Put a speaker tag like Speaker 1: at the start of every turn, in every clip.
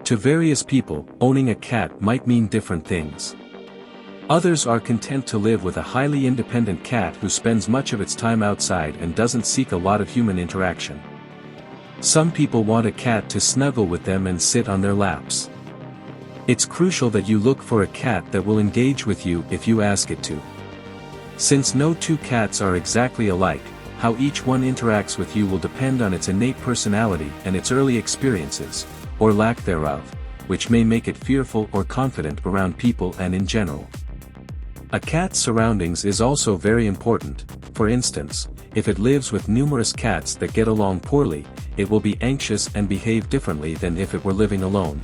Speaker 1: To various people, owning a cat might mean different things. Others are content to live with a highly independent cat who spends much of its time outside and doesn't seek a lot of human interaction. Some people want a cat to snuggle with them and sit on their laps. It's crucial that you look for a cat that will engage with you if you ask it to. Since no two cats are exactly alike, how each one interacts with you will depend on its innate personality and its early experiences, or lack thereof, which may make it fearful or confident around people and in general. A cat's surroundings is also very important. For instance, if it lives with numerous cats that get along poorly, it will be anxious and behave differently than if it were living alone.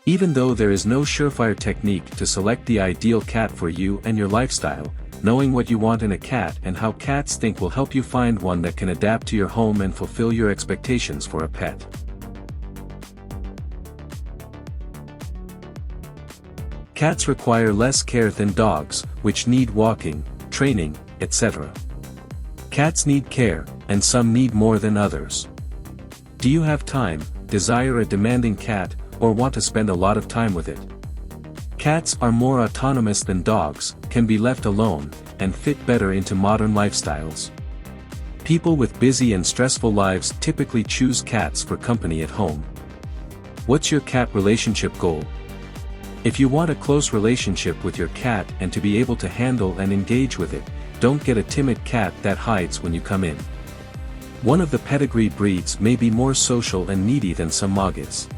Speaker 1: Even though there is no surefire technique to select the ideal cat for you and your lifestyle, knowing what you want in a cat and how cats think will help you find one that can adapt to your home and fulfill your expectations for a pet. Cats require less care than dogs, which need walking, training, etc. Cats need care, and some need more than others. Do you have time, desire a demanding cat, or want to spend a lot of time with it? Cats are more autonomous than dogs, can be left alone, and fit better into modern lifestyles. People with busy and stressful lives typically choose cats for company at home. What's your cat relationship goal? If you want a close relationship with your cat and to be able to handle and engage with it, don't get a timid cat that hides when you come in. One of the pedigree breeds may be more social and needy than some Mogets.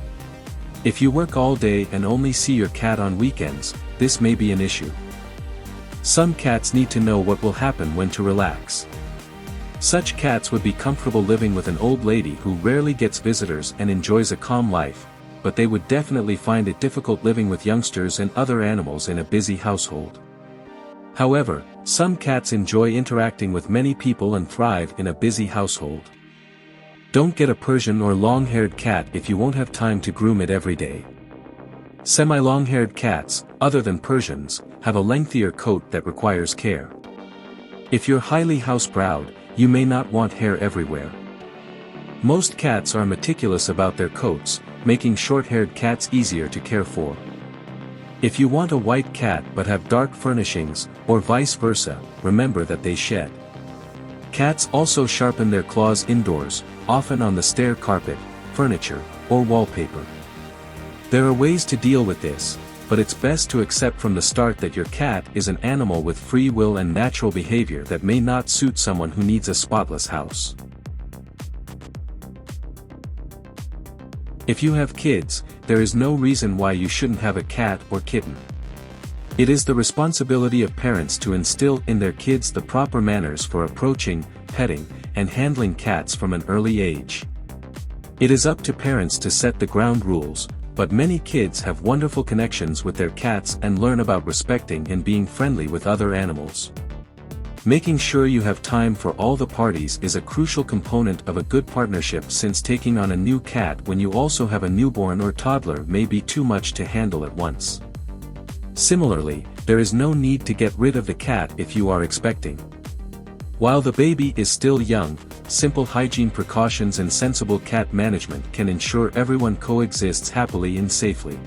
Speaker 1: If you work all day and only see your cat on weekends, this may be an issue. Some cats need to know what will happen when to relax. Such cats would be comfortable living with an old lady who rarely gets visitors and enjoys a calm life, but they would definitely find it difficult living with youngsters and other animals in a busy household. However, some cats enjoy interacting with many people and thrive in a busy household. Don't get a Persian or long-haired cat if you won't have time to groom it every day. Semi-long-haired cats, other than Persians, have a lengthier coat that requires care. If you're highly house-proud, you may not want hair everywhere. Most cats are meticulous about their coats, making short-haired cats easier to care for. If you want a white cat but have dark furnishings, or vice versa, remember that they shed. Cats also sharpen their claws indoors, often on the stair carpet, furniture, or wallpaper. There are ways to deal with this, but it's best to accept from the start that your cat is an animal with free will and natural behavior that may not suit someone who needs a spotless house. If you have kids, there is no reason why you shouldn't have a cat or kitten. It is the responsibility of parents to instill in their kids the proper manners for approaching, petting, and handling cats from an early age. It is up to parents to set the ground rules, but many kids have wonderful connections with their cats and learn about respecting and being friendly with other animals. Making sure you have time for all the parties is a crucial component of a good partnership, since taking on a new cat when you also have a newborn or toddler may be too much to handle at once. Similarly, there is no need to get rid of the cat if you are expecting. While the baby is still young, simple hygiene precautions and sensible cat management can ensure everyone coexists happily and safely.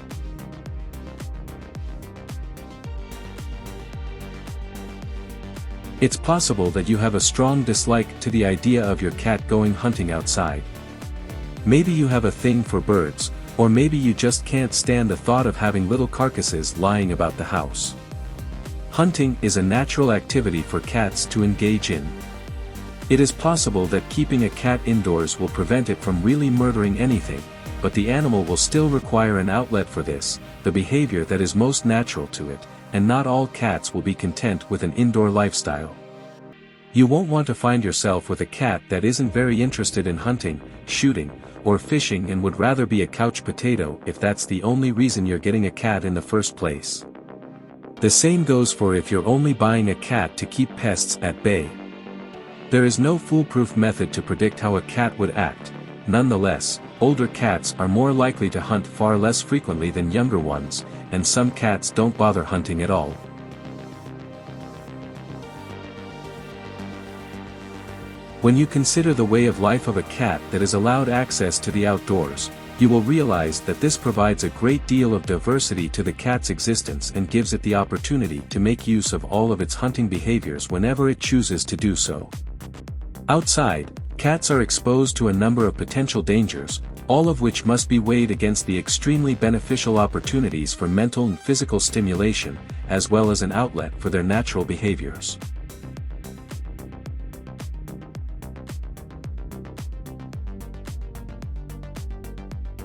Speaker 1: It's possible that you have a strong dislike to the idea of your cat going hunting outside. Maybe you have a thing for birds, or maybe you just can't stand the thought of having little carcasses lying about the house. Hunting is a natural activity for cats to engage in. It is possible that keeping a cat indoors will prevent it from really murdering anything, but the animal will still require an outlet for this, the behavior that is most natural to it, and not all cats will be content with an indoor lifestyle. You won't want to find yourself with a cat that isn't very interested in hunting, shooting, or fishing and would rather be a couch potato if that's the only reason you're getting a cat in the first place. The same goes for if you're only buying a cat to keep pests at bay. There is no foolproof method to predict how a cat would act. Nonetheless, older cats are more likely to hunt far less frequently than younger ones, and some cats don't bother hunting at all. When you consider the way of life of a cat that is allowed access to the outdoors, You will realize that this provides a great deal of diversity to the cat's existence and gives it the opportunity to make use of all of its hunting behaviors whenever it chooses to do so. Outside, cats are exposed to a number of potential dangers, all of which must be weighed against the extremely beneficial opportunities for mental and physical stimulation, as well as an outlet for their natural behaviors.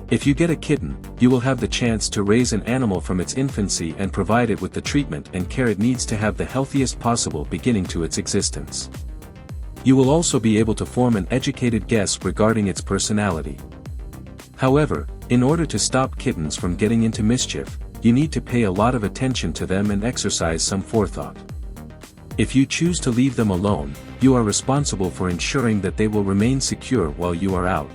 Speaker 1: If you get a kitten, you will have the chance to raise an animal from its infancy and provide it with the treatment and care it needs to have the healthiest possible beginning to its existence. You will also be able to form an educated guess regarding its personality. However, in order to stop kittens from getting into mischief, you need to pay a lot of attention to them and exercise some forethought. If you choose to leave them alone, you are responsible for ensuring that they will remain secure while you are out.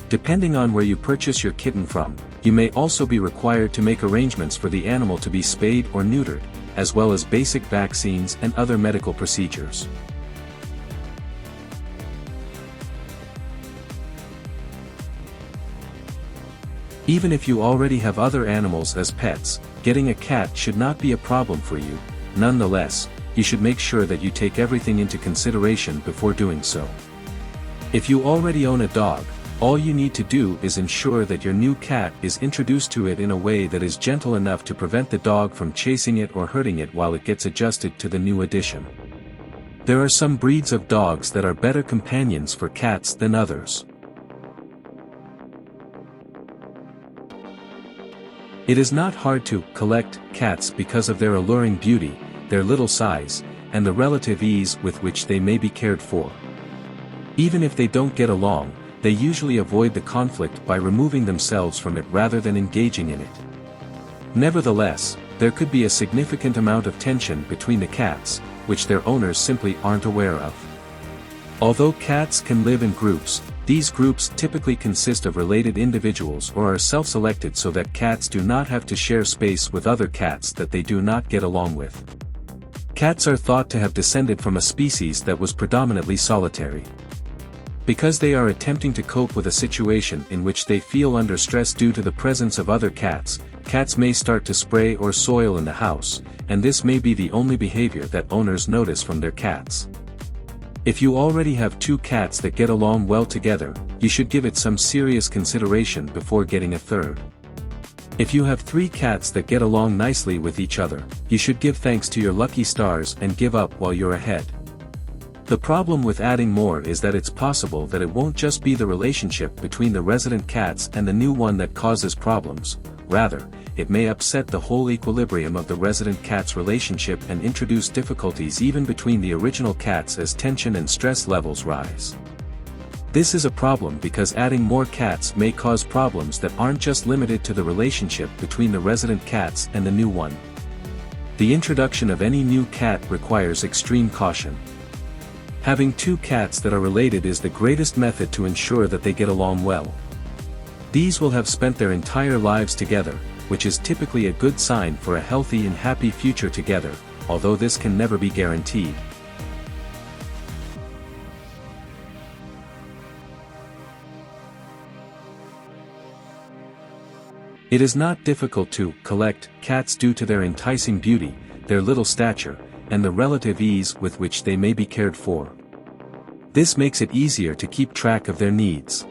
Speaker 1: Depending on where you purchase your kitten from, you may also be required to make arrangements for the animal to be spayed or neutered, as well as basic vaccines and other medical procedures. Even if you already have other animals as pets, getting a cat should not be a problem for you. Nonetheless, you should make sure that you take everything into consideration before doing so. If you already own a dog, all you need to do is ensure that your new cat is introduced to it in a way that is gentle enough to prevent the dog from chasing it or hurting it while it gets adjusted to the new addition. There are some breeds of dogs that are better companions for cats than others. It is not hard to collect cats because of their alluring beauty, their little size, and the relative ease with which they may be cared for. Even if they don't get along, they usually avoid the conflict by removing themselves from it rather than engaging in it. Nevertheless, there could be a significant amount of tension between the cats, which their owners simply aren't aware of. Although cats can live in groups, these groups typically consist of related individuals or are self-selected so that cats do not have to share space with other cats that they do not get along with. Cats are thought to have descended from a species that was predominantly solitary. Because they are attempting to cope with a situation in which they feel under stress due to the presence of other cats, cats may start to spray or soil in the house, and this may be the only behavior that owners notice from their cats. If you already have two cats that get along well together, you should give it some serious consideration before getting a third. If you have 3 cats that get along nicely with each other, you should give thanks to your lucky stars and give up while you're ahead. The problem with adding more is that it's possible that it won't just be the relationship between the resident cats and the new one that causes problems, rather, it may upset the whole equilibrium of the resident cat's relationship and introduce difficulties even between the original cats as tension and stress levels rise. This is a problem because adding more cats may cause problems that aren't just limited to the relationship between the resident cats and the new one. The introduction of any new cat requires extreme caution. Having 2 cats that are related is the greatest method to ensure that they get along well. These will have spent their entire lives together, which is typically a good sign for a healthy and happy future together, although this can never be guaranteed. It is not difficult to collect cats due to their enticing beauty, their little stature, and the relative ease with which they may be cared for. This makes it easier to keep track of their needs.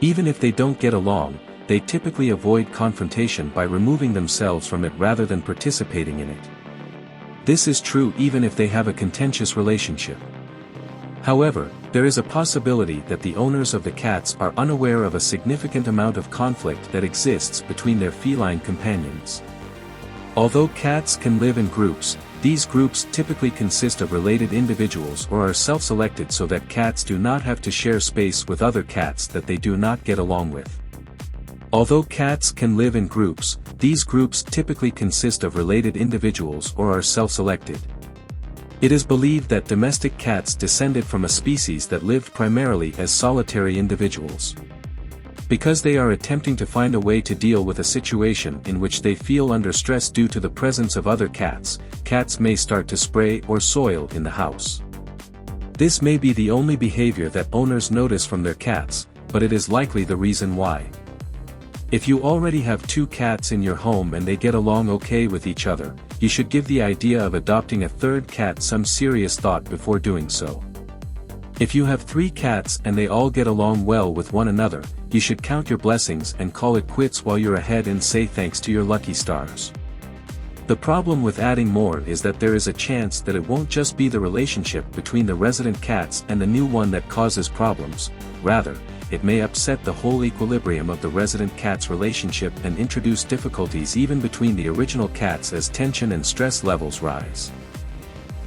Speaker 1: Even if they don't get along, they typically avoid confrontation by removing themselves from it rather than participating in it. This is true even if they have a contentious relationship. However, there is a possibility that the owners of the cats are unaware of a significant amount of conflict that exists between their feline companions. Although cats can live in groups, these groups typically consist of related individuals or are self-selected so that cats do not have to share space with other cats that they do not get along with. Although cats can live in groups, these groups typically consist of related individuals or are self-selected. It is believed that domestic cats descended from a species that lived primarily as solitary individuals. Because they are attempting to find a way to deal with a situation in which they feel under stress due to the presence of other cats, cats may start to spray or soil in the house. This may be the only behavior that owners notice from their cats, but it is likely the reason why. If you already have 2 cats in your home and they get along okay with each other, you should give the idea of adopting a 3rd cat some serious thought before doing so. If you have 3 cats and they all get along well with one another, you should count your blessings and call it quits while you're ahead and say thanks to your lucky stars. The problem with adding more is that there is a chance that it won't just be the relationship between the resident cats and the new one that causes problems, rather, it may upset the whole equilibrium of the resident cat's relationship and introduce difficulties even between the original cats as tension and stress levels rise.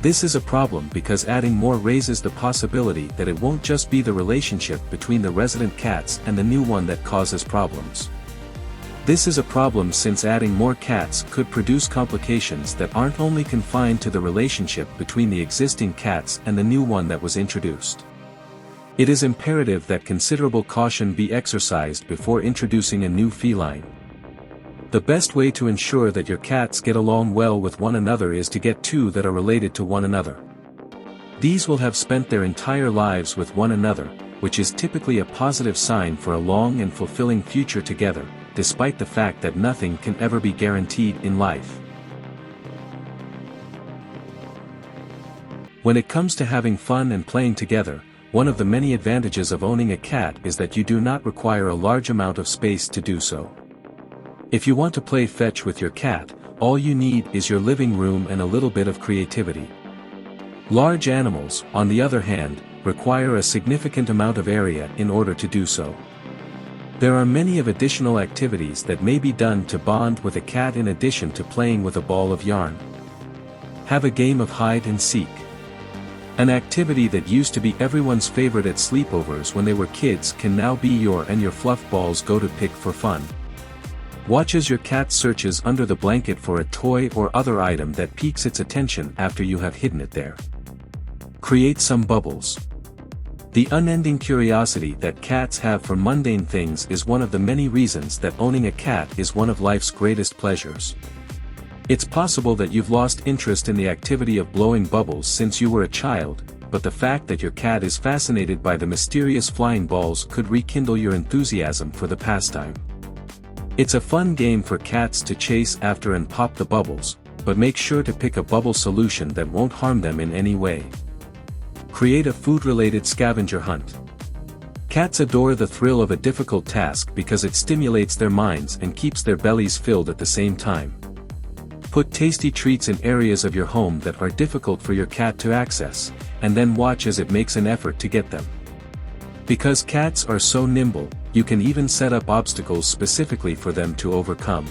Speaker 1: This is a problem because adding more raises the possibility that it won't just be the relationship between the resident cats and the new one that causes problems. This is a problem since adding more cats could produce complications that aren't only confined to the relationship between the existing cats and the new one that was introduced. It is imperative that considerable caution be exercised before introducing a new feline. The best way to ensure that your cats get along well with one another is to get 2 that are related to one another. These will have spent their entire lives with one another, which is typically a positive sign for a long and fulfilling future together, despite the fact that nothing can ever be guaranteed in life. When it comes to having fun and playing together, one of the many advantages of owning a cat is that you do not require a large amount of space to do so. If you want to play fetch with your cat, all you need is your living room and a little bit of creativity. Large animals, on the other hand, require a significant amount of area in order to do so. There are many additional activities that may be done to bond with a cat in addition to playing with a ball of yarn. Have a game of hide and seek. An activity that used to be everyone's favorite at sleepovers when they were kids can now be your and your fluff ball's go-to-pick for fun. Watch as your cat searches under the blanket for a toy or other item that piques its attention after you have hidden it there. Create some bubbles. The unending curiosity that cats have for mundane things is one of the many reasons that owning a cat is one of life's greatest pleasures. It's possible that you've lost interest in the activity of blowing bubbles since you were a child, but the fact that your cat is fascinated by the mysterious flying balls could rekindle your enthusiasm for the pastime. It's a fun game for cats to chase after and pop the bubbles, but make sure to pick a bubble solution that won't harm them in any way. Create a food-related scavenger hunt. Cats adore the thrill of a difficult task because it stimulates their minds and keeps their bellies filled at the same time. Put tasty treats in areas of your home that are difficult for your cat to access, and then watch as it makes an effort to get them. Because cats are so nimble, you can even set up obstacles specifically for them to overcome.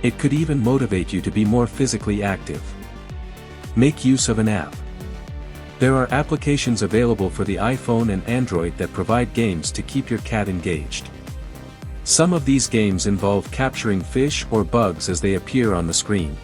Speaker 1: It could even motivate you to be more physically active. Make use of an app. There are applications available for the iPhone and Android that provide games to keep your cat engaged. Some of these games involve capturing fish or bugs as they appear on the screen.